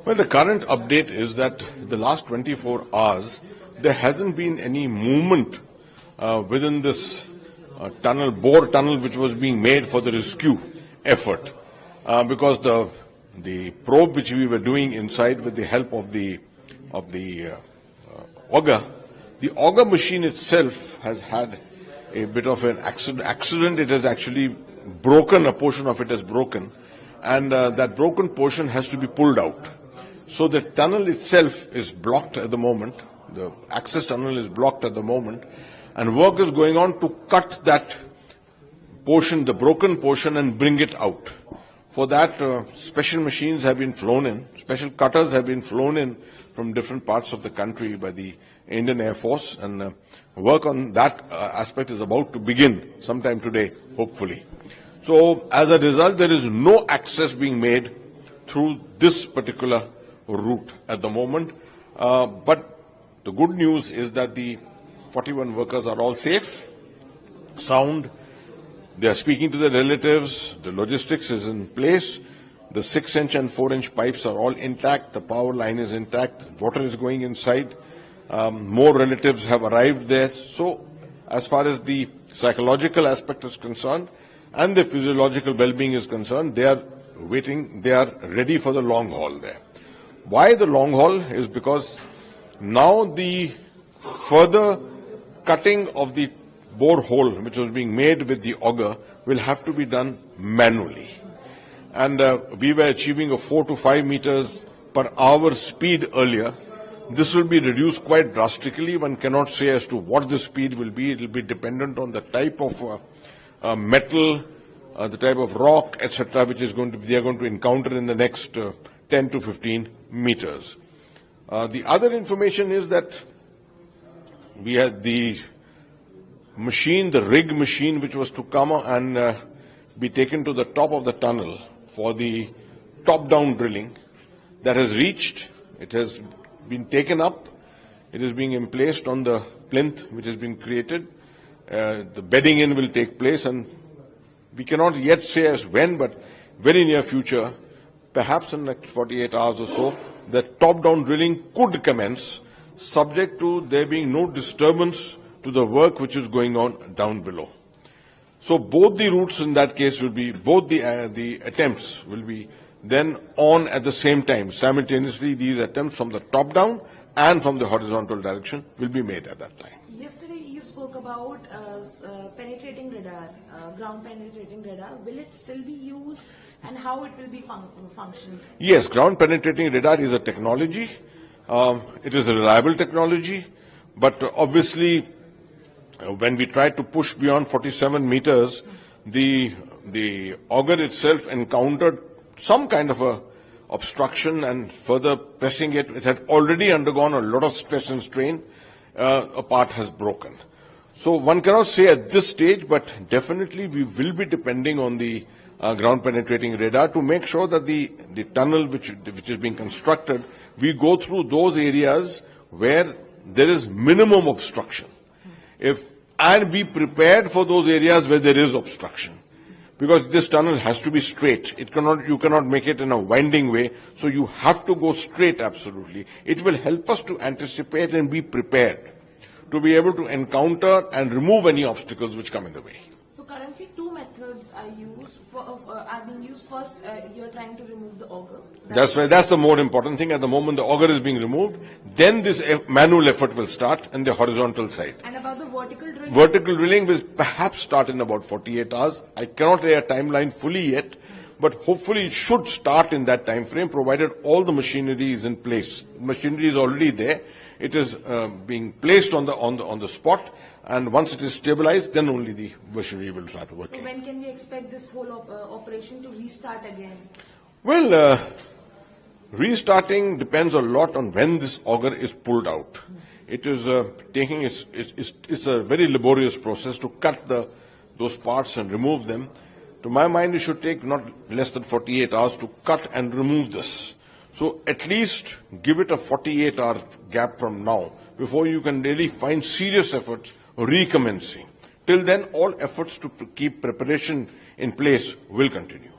Well, the current update is that the last 24 hours, there hasn't been any movement within this bore tunnel, which was being made for the rescue effort, because the probe which we were doing inside with the help of the auger, the auger machine itself has had a bit of an accident. It has actually broken, a portion of it has broken, and that broken portion has to be pulled out. So the tunnel itself is blocked at the moment. The access tunnel is blocked at the moment, and work is going on to cut that portion, the broken portion, and bring it out. For that, special machines have been flown in, special cutters have been flown in from different parts of the country by the Indian Air Force, and work on that aspect is about to begin sometime today, hopefully. So, as a result, there is no access being made through this particular route at the moment. But the good news is that the 41 workers are all safe, sound. They are speaking to their relatives. The logistics is in place. The 6-inch and 4-inch pipes are all intact. The power line is intact. Water is going inside. More relatives have arrived there. So, as far as the psychological aspect is concerned and the physiological well-being is concerned, they are waiting. They are ready for the long haul there. Why the long haul is because now the further cutting of the bore hole, which was being made with the auger, will have to be done manually. And we were achieving a 4 to 5 meters per hour speed earlier. This will be reduced quite drastically. One cannot say as to what the speed will be. It will be dependent on the type of metal, the type of rock, etc., which is they are going to encounter in the next 10 to 15 meters. The other information is that we had the machine, the rig machine, which was to come and be taken to the top of the tunnel for the top-down drilling, that has reached. It has been taken up. It is being emplaced on the plinth which has been created. The bedding in will take place, and we cannot yet say as when, but very near future, perhaps in the next 48 hours or so, the top-down drilling could commence, subject to there being no disturbance to the work which is going on down below. So both the routes in that case will be, both the attempts will be then on at the same time. Simultaneously, these attempts from the top down and from the horizontal direction will be made at that time. Yesterday you spoke about penetrating radar, ground penetrating radar. Will it still be used, and how it will be function? Yes, ground penetrating radar is a technology. It is a reliable technology, but obviously when we tried to push beyond 47 meters, the auger itself encountered some kind of a obstruction, and further pressing it, it had already undergone a lot of stress and strain. A part has broken. So one cannot say at this stage, but definitely we will be depending on the ground penetrating radar to make sure that the tunnel which is being constructed, we go through those areas where there is minimum obstruction. And be prepared for those areas where there is obstruction. Because this tunnel has to be straight. You cannot make it in a winding way, so you have to go straight absolutely. It will help us to anticipate and be prepared to be able to encounter and remove any obstacles which come in the way. So currently two methods are being used. First, you're trying to remove the auger. That's right. That's the more important thing. At the moment the auger is being removed, then this manual effort will start on the horizontal side. And about the vertical drilling? Vertical drilling will perhaps start in about 48 hours. I cannot lay a timeline fully yet, but hopefully it should start in that time frame, provided all the machinery is in place. Machinery is already there. It is being placed on the spot, and once it is stabilized, then only the machinery will start working. So when can we expect this whole operation to restart again? Well, restarting depends a lot on when this auger is pulled out. It is it's a very laborious process to cut those parts and remove them. To my mind, it should take not less than 48 hours to cut and remove this. So at least give it a 48-hour gap from now before you can really find serious efforts recommencing. Till then, all efforts to keep preparation in place will continue.